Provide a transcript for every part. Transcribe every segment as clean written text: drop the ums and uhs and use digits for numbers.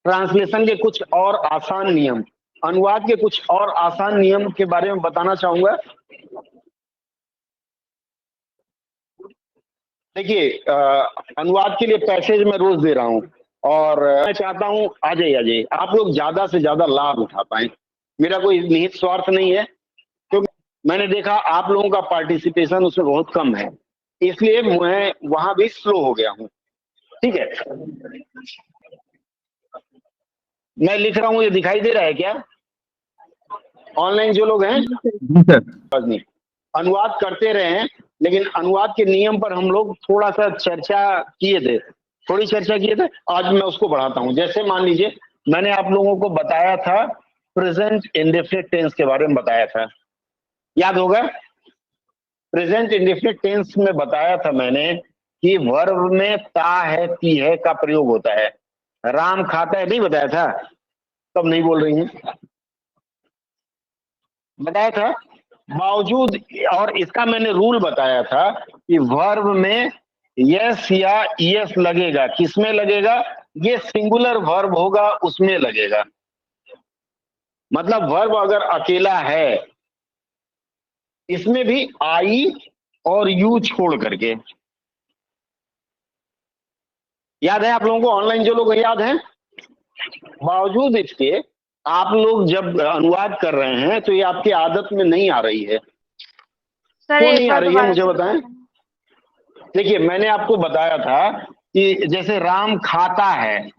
Translation के कुछ और आसान नियम, अनुवाद के कुछ और आसान नियम के बारे में बताना चाहूंगा। देखिए, अनुवाद के लिए पैसेज मैं रोज दे रहा हूँ और मैं चाहता हूँ आ जाइए आप लोग ज्यादा से ज्यादा लाभ उठा पाए। मेरा कोई निहित स्वार्थ नहीं है, क्योंकि मैंने देखा आप लोगों का पार्टिसिपेशन उसमें बहुत कम है, इसलिए मैं वहां भी स्लो हो गया हूँ। ठीक है, मैं लिख रहा हूँ, ये दिखाई दे रहा है क्या? ऑनलाइन जो लोग हैं नहीं, अनुवाद करते रहे हैं, लेकिन अनुवाद के नियम पर हम लोग थोड़ा सा चर्चा किए थे, थोड़ी चर्चा किए थे। आज मैं उसको बढ़ाता हूं। जैसे मान लीजिए मैंने आप लोगों को बताया था प्रेजेंट इंडेफिनिट टेंस के बारे में बताया था, याद होगा? प्रेजेंट इंडेफिनिट टेंस में बताया था मैंने कि वर्ब में ता है ती है का प्रयोग होता है। राम खाता है, नहीं बताया था? तब नहीं बोल रही हैं, बताया था। बावजूद, और इसका मैंने रूल बताया था कि वर्ब में यस या यस लगेगा। किसमें लगेगा? ये सिंगुलर वर्ब होगा उसमें लगेगा। मतलब वर्ब अगर अकेला है, इसमें भी आई और यू छोड़ करके। याद है आप लोगों को? ऑनलाइन जो लोग याद है? बावजूद इसके आप लोग जब अनुवाद कर रहे हैं तो ये आपकी आदत में नहीं आ रही है। क्यों नहीं आ रही है मुझे बताएं। देखिए, मैंने आपको बताया था कि जैसे राम खाता है,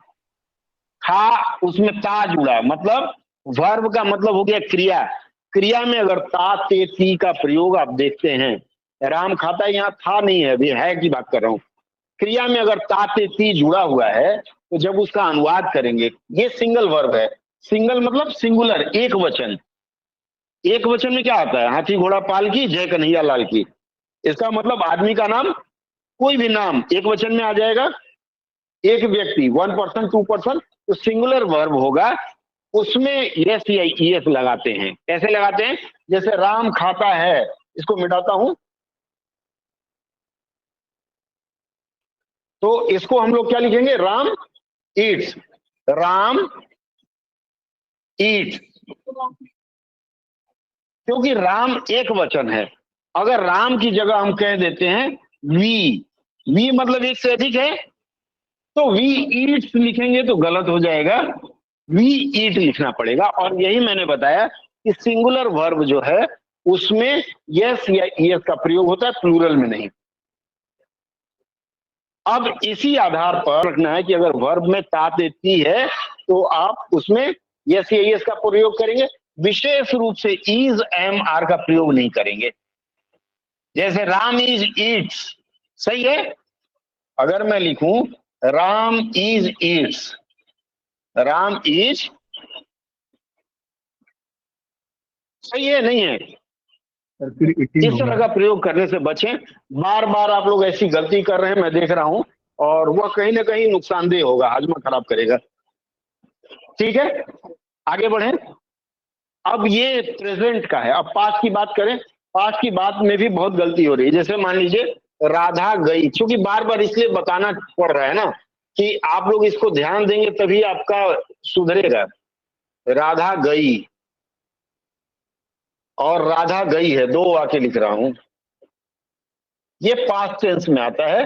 खा उसमें ता जुड़ा, मतलब वर्ब का मतलब हो गया क्रिया। क्रिया में अगर ता ते ती का प्रयोग आप देखते हैं, राम खाता है, यहाँ था नहीं है, अभी है की बात कर रहा हूं। क्रिया में अगर ता ते ती जुड़ा हुआ है तो जब उसका अनुवाद करेंगे, ये सिंगल वर्ब है। सिंगल मतलब सिंगुलर, एक वचन। एक वचन में क्या आता है? हाथी घोड़ा पाल की, जय कन्हैया लाल की। इसका मतलब आदमी का नाम, कोई भी नाम एक वचन में आ जाएगा। एक व्यक्ति, वन पर्सन, टू पर्सन, तो सिंगुलर वर्ब होगा, उसमें यस या ईएस लगाते हैं। कैसे लगाते हैं? जैसे राम खाता है, इसको मिटाता हूं, तो इसको हम लोग क्या लिखेंगे? राम ईट्स, राम ईट, क्योंकि राम एक वचन है। अगर राम की जगह हम कह देते हैं वी, वी मतलब एक से अधिक है, तो वी ईट्स लिखेंगे तो गलत हो जाएगा, वी ईट लिखना पड़ेगा। और यही मैंने बताया कि सिंगुलर वर्ब जो है उसमें यस या यस का प्रयोग होता है, प्लूरल में नहीं। अब इसी आधार पर रखना है कि अगर वर्ब में ता देती है तो आप उसमें यस या यस का प्रयोग करेंगे, विशेष रूप से इज एम आर का प्रयोग नहीं करेंगे। जैसे राम इज ईट्स, सही है। अगर मैं लिखूं Ram is Yeats, Ram is, सही है नहीं है? इस तरह का प्रयोग करने से बचें। बार बार आप लोग ऐसी गलती कर रहे हैं, मैं देख रहा हूं, और वह कहीं ना कहीं नुकसानदेह होगा, हाजमा खराब करेगा। ठीक है, आगे बढ़ें। अब ये प्रेजेंट का है, अब पास्ट की बात करें। पास्ट की बात में भी बहुत गलती हो रही है। जैसे मान लीजिए राधा गई, क्योंकि बार बार इसलिए बताना पड़ रहा है ना कि आप लोग इसको ध्यान देंगे तभी आपका सुधरेगा। राधा गई और राधा गई है, दो वाक्य लिख रहा हूं, ये पास्ट टेंस में आता है।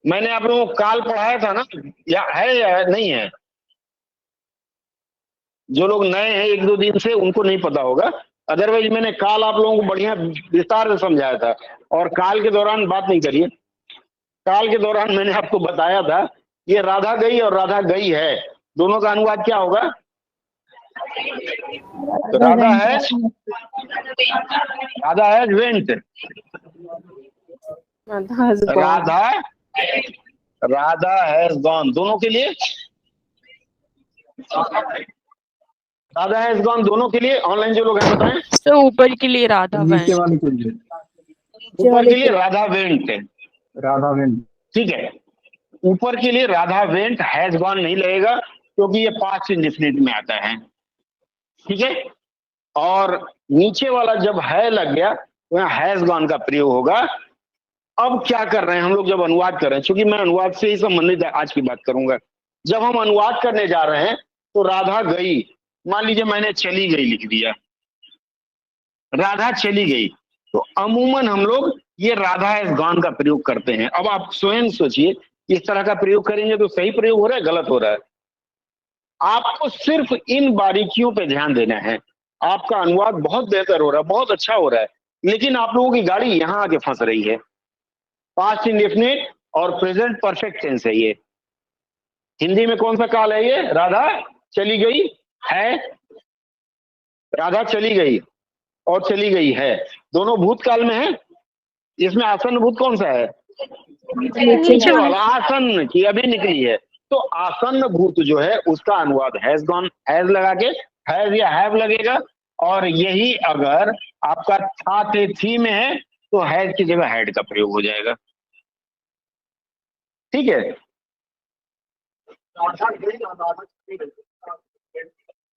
मैंने आप लोगों को काल पढ़ाया था ना, या नहीं है? जो लोग नए हैं एक दो दिन से, उनको नहीं पता होगा, अदरवाइज मैंने काल आप लोगों को बढ़िया विस्तार से समझाया था। और काल के दौरान बात नहीं करिए, काल के दौरान मैंने आपको बताया था ये राधा गई और राधा गई है, दोनों का अनुवाद क्या होगा? तो Radha has went, Radha has gone, दोनों के लिए राधा हैज गॉन, दोनों के लिए। ऑनलाइन जो लोग हैं बताएं। तो ऊपर के लिए राधा वेंट, ऊपर के लिए राधा वेंट, राधा वेंट, ठीक है। ऊपर के लिए राधा वेंट, हैज गॉन नहीं लगेगा क्योंकि ये पास्ट इंडेफिनिट में आता है, ठीक है। और नीचे वाला जब है लग गया तो यहाँ हैज गॉन का प्रयोग होगा। अब क्या कर रहे हैं हम लोग जब अनुवाद कर रहे हैं, क्योंकि मैं अनुवाद से ही संबंधित आज की बात करूंगा, जब हम अनुवाद करने जा रहे हैं तो राधा गई, मान लीजिए मैंने चली गई लिख दिया, राधा चली गई, तो अमूमन हम लोग ये राधा हैज गॉन का प्रयोग करते हैं। अब आप स्वयं सोचिए, इस तरह का प्रयोग करेंगे तो सही प्रयोग हो रहा है, गलत हो रहा है? आपको सिर्फ इन बारीकियों पे ध्यान देना है। आपका अनुवाद बहुत बेहतर हो रहा है, बहुत अच्छा हो रहा है, लेकिन आप लोगों की गाड़ी यहां आके फंस रही है। पास्ट इंडेफिनिट और प्रेजेंट परफेक्ट टेंस है ये। हिंदी में कौन सा काल है ये? राधा चली गई है, राधा चली गई और चली गई है, दोनों भूतकाल में है। इसमें आसन्न भूत कौन सा है? नीचे वाला, आसन्न की अभी निकली है। तो आसन्न भूत जो है उसका अनुवाद हैज गॉन, हैज लगा के हैज या हैव लगेगा, और यही अगर आपका था थे थी में है तो हैज की जगह हैड का प्रयोग हो जाएगा। ठीक है?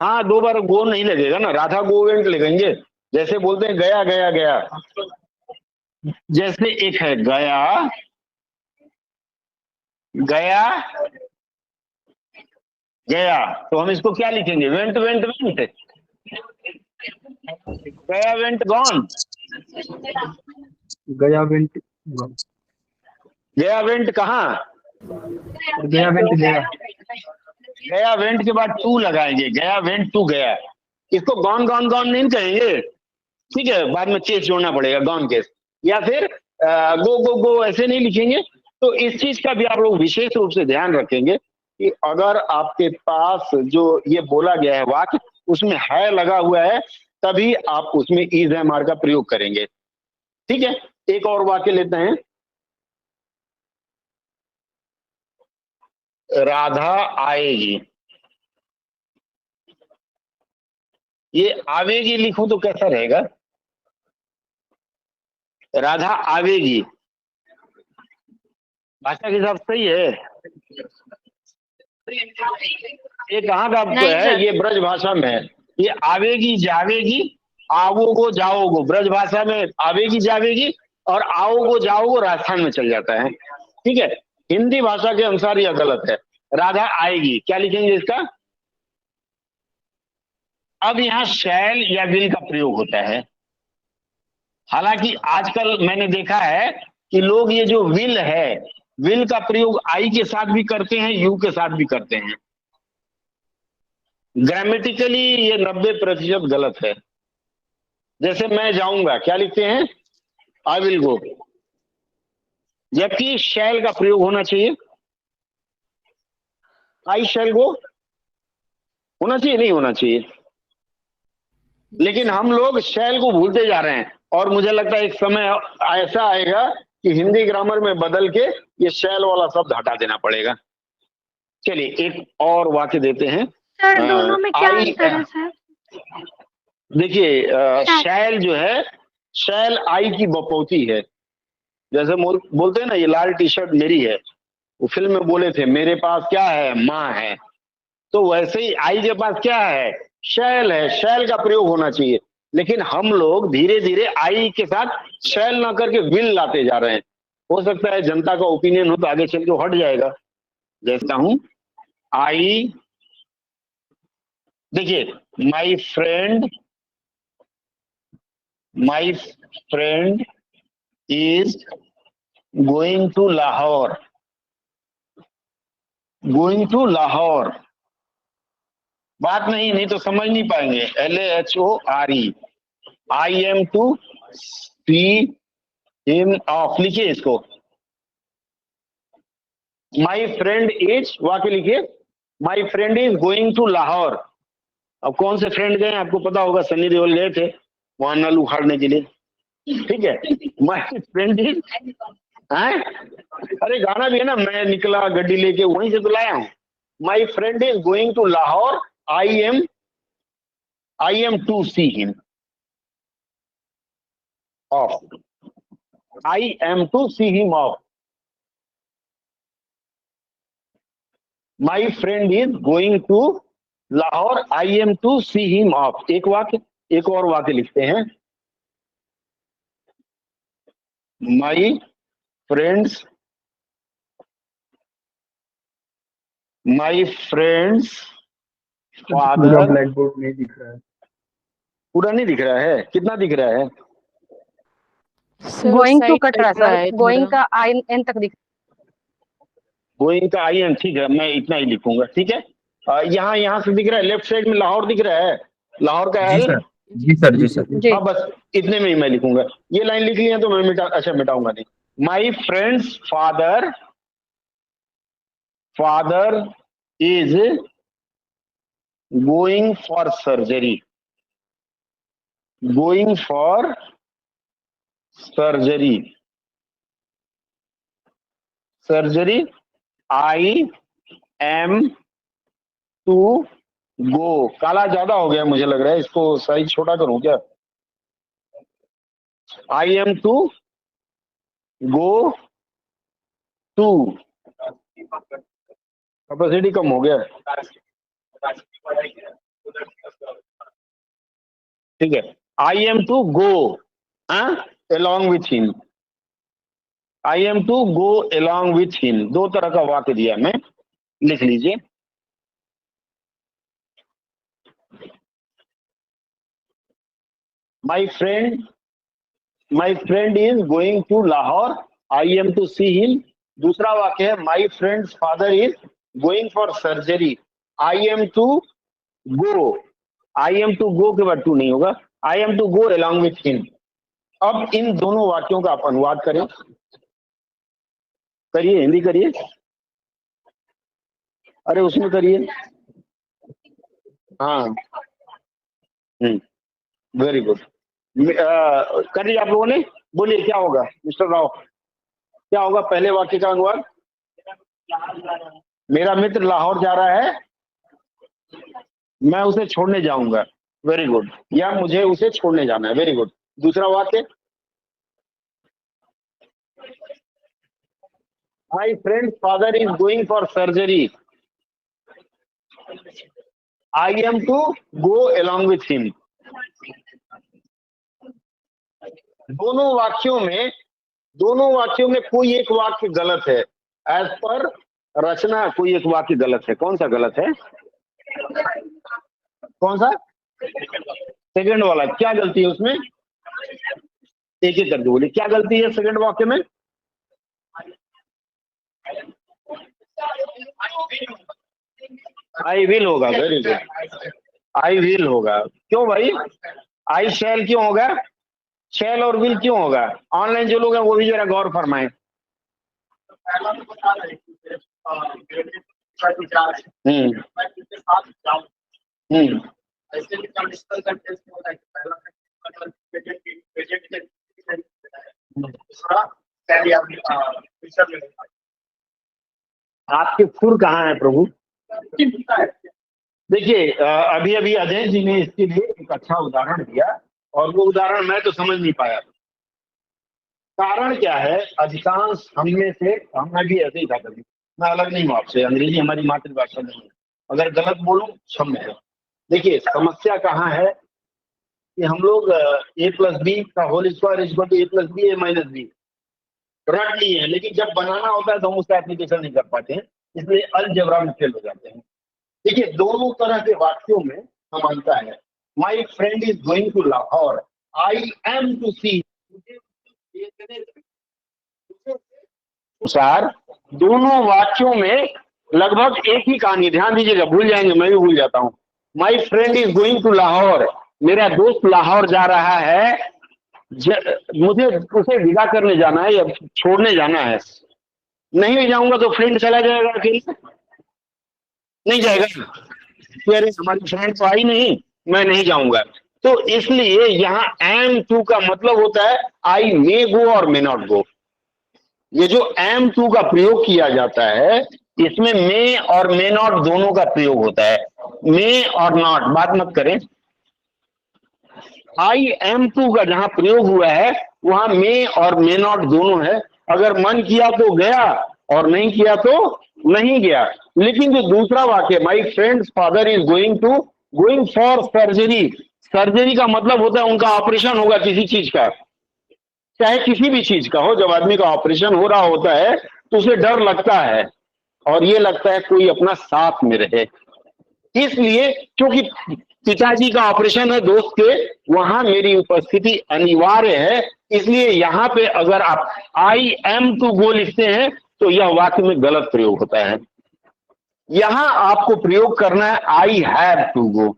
हाँ, दो बार गो नहीं लगेगा ना, राधा गोवेंट लगेंगे। जैसे बोलते हैं गया गया गया, जैसे एक है गया गया गया, तो हम इसको क्या लिखेंगे? वेंट वेंट वेंट, गया वेंट गॉन, गया वेंट, गया वेंट कहाँ? गया वेंट गया, गया वेंट के बाद टू लगाएंगे, गया वेंट टू गया। इसको गॉन गॉन गॉन नहीं कहेंगे, ठीक है? बाद में केस जोड़ना पड़ेगा, गॉन केस, या फिर गो गो गो ऐसे नहीं लिखेंगे। तो इस चीज का भी आप लोग विशेष रूप से ध्यान रखेंगे कि अगर आपके पास जो ये बोला गया है वाक्य उसमें है लगा हुआ है, तभी आप उसमें इज एम आर का प्रयोग करेंगे। ठीक है? एक और वाक्य लेते हैं, राधा आएगी। ये आवेगी लिखूं तो कैसा रहेगा? राधा आवेगी, भाषा के हिसाब से सही है? ये कहाँ का है? ये ब्रज भाषा में है। ये आवेगी जावेगी, आवोगो जाओगो, ब्रज भाषा में आवेगी जावेगी, और आओगो जाओगो राजस्थान में चल जाता है। ठीक है? हिंदी भाषा के अनुसार यह गलत है। राधा आएगी, क्या लिखेंगे इसका? अब यहाँ शैल या विल का प्रयोग होता है। हालांकि आजकल मैंने देखा है कि लोग ये जो विल है, विल का प्रयोग आई के साथ भी करते हैं, यू के साथ भी करते हैं। ग्रामेटिकली ये 90% गलत है। जैसे मैं जाऊंगा, क्या लिखते हैं? आई विल गो, जबकि शैल का प्रयोग होना चाहिए, आई शैल गो होना चाहिए, नहीं होना चाहिए। लेकिन हम लोग शैल को भूलते जा रहे हैं, और मुझे लगता है एक समय ऐसा आएगा कि हिंदी ग्रामर में बदल के ये शैल वाला शब्द हटा देना पड़ेगा। चलिए एक और वाक्य देते हैं। सर दोनों में क्या अंतर है सर? देखिए, शैल जो है, शैल आई की बपौती है। जैसे बोलते हैं ना, ये लाल टी शर्ट मेरी है, वो फिल्म में बोले थे मेरे पास क्या है? माँ है। तो वैसे ही आई के पास क्या है? शैल है। शैल का प्रयोग होना चाहिए, लेकिन हम लोग धीरे धीरे आई के साथ शैल ना करके विल लाते जा रहे हैं। हो सकता है जनता का ओपिनियन हो तो आगे चल के हट जाएगा। जैसा हूं आई, देखिए my friend is going to Lahore, going to Lahore. बात नहीं तो समझ नहीं पाएंगे। LAHORE, I am to see him off, लिखिए इसको। माई फ्रेंड इज, वाक्य लिखिए, my friend is going to Lahore. अब कौन से फ्रेंड गए आपको पता होगा, सनी देओल गए थे वहां नल उखाड़ने के लिए। ठीक है? माई फ्रेंड इज, अरे गाना भी है ना, मैं निकला गड्डी लेके, वहीं से तो लाया हूं। My friend is going to Lahore, I am to see him off, I am to see him off. My friend is going to Lahore, I am to see him off. एक वाक्य, एक और वाक्य लिखते हैं, माई फ्रेंड्स माई फ्रेंड्स पूरा father, black board नहीं दिख रहा है। पूरा नहीं दिख रहा है, कितना दिख रहा है? सर गोइंग टू साइड कट रहा दिख रहा सर, है गोइंग थोड़ा। का आई एन तक दिख गोइंग का आई एन, ठीक है, मैं इतना ही लिखूंगा, ठीक है। यहाँ से दिख रहा है, लेफ्ट साइड में लाहौर दिख रहा है, लाहौर का जी एल। सर, जी सर, जी सर। जी। हाँ बस इतने में ही मैं लिखूंगा। ये लाइन लिख ली है तो मैं मिटाऊंगा नहीं। My friends father, father is going for surgery, going for surgery, surgery. I am to go, काला ज्यादा हो गया मुझे लग रहा है, इसको साइज छोटा करूं क्या? I am to go to, capacity कम हो गया, ठीक है। I am to go along with him, I am to go along with him, दो तरह का वाक्य दिया मैं, लिख लीजिए। My friend is going to Lahore, I am to see him. दूसरा वाक्य है my friends father is going for surgery, I am to go, I am to go के बाद टू नहीं होगा, I am to go along with him। अब इन दोनों वाक्यों का आप अनुवाद करें, करिए, हिंदी करिए, अरे उसमें करिए। हाँ, वेरी गुड, कर दिया आप लोगों ने। बोलिए क्या होगा मिस्टर राव, क्या होगा पहले वाक्य का अनुवाद? मेरा मित्र लाहौर जा रहा है, मैं उसे छोड़ने जाऊंगा, वेरी गुड, या मुझे उसे छोड़ने जाना है, वेरी गुड। दूसरा वाक्य, my friend father is going for surgery, I am to go along with him। दोनों वाक्यों में कोई एक वाक्य गलत है, एज पर रचना कोई एक वाक्य गलत है। कौन सा गलत है? कौन सा? सेकंड वाला। क्या गलती है उसमें? एक एक करके बोलिए, क्या गलती है सेकंड वाक्य में? आई विल होगा, वेरी गुड, आई विल होगा। क्यों भाई? आई शैल क्यों होगा? शैल और विल क्यों होगा? ऑनलाइन जो लोग हैं वो भी जरा गौर फरमाएं। आपके खुर कहाँ है प्रभु? देखिए अभी अभी अजय जी ने इसके लिए एक अच्छा उदाहरण दिया और वो उदाहरण मैं तो समझ नहीं पाया। कारण क्या है? अधिकांश हमने से, मैं भी ऐसे ही था कभी, मैं अलग नहीं हूँ आपसे, अंग्रेजी हमारी मातृभाषा नहीं है, अगर गलत बोलूं क्षम्य है। देखिए समस्या कहाँ है कि हम लोग a + b का whole square is equal to a + b a - b रट लिए हैं, लेकिन जब बनाना होता है तो हम उसका एप्लीकेशन नहीं कर पाते हैं, इसलिए अलजेब्रा में फेल हो जाते हैं। देखिए दोनों तरह के वाक्यों में समानता है। My friend is going to Lahore, I am to see, अनुसार दोनों वाक्यों में लगभग एक ही कहानी। ध्यान दीजिएगा, भूल जाएंगे, मैं भी भूल जाता हूँ। My friend is going to Lahore, मेरा दोस्त लाहौर जा रहा है, मुझे उसे विदा करने जाना है या छोड़ने जाना है। नहीं ले जाऊंगा तो फ्रेंड चला जाएगा, अकेले नहीं जाएगा, तो अरे हमारी फ्रेंड तो आई नहीं, मैं नहीं जाऊंगा। तो इसलिए यहाँ एम टू का मतलब होता है आई मे गो और मे नॉट गो। ये जो एम टू का प्रयोग किया जाता है इसमें मे और मे नॉट दोनों का प्रयोग होता है। मे और नॉट, बात मत करें। आई एम टू का जहां प्रयोग हुआ है वहां मे और मे नॉट दोनों है। अगर मन किया तो गया और नहीं किया तो नहीं गया। लेकिन जो दूसरा वाक्य, माई friends father is going for surgery, surgery का मतलब होता है उनका ऑपरेशन होगा किसी चीज का, चाहे किसी भी चीज का हो। जब आदमी का ऑपरेशन हो रहा होता है तो उसे डर लगता है, और ये लगता है कोई अपना साथ में रहे। इसलिए क्योंकि पिताजी का ऑपरेशन है दोस्त के, वहां मेरी उपस्थिति अनिवार्य है। इसलिए यहाँ पे अगर आप आई एम टू गो लिखते हैं तो यह वाक्य में गलत प्रयोग होता है। यहां आपको प्रयोग करना है आई हैव टू गो,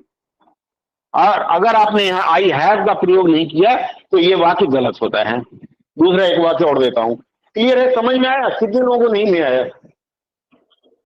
और अगर आपने यहाँ आई हैव का प्रयोग नहीं किया तो ये वाक्य गलत होता है। दूसरा एक वाक्य और देता हूं, क्लियर है, समझ में आया? कितने लोगों को नहीं में आया?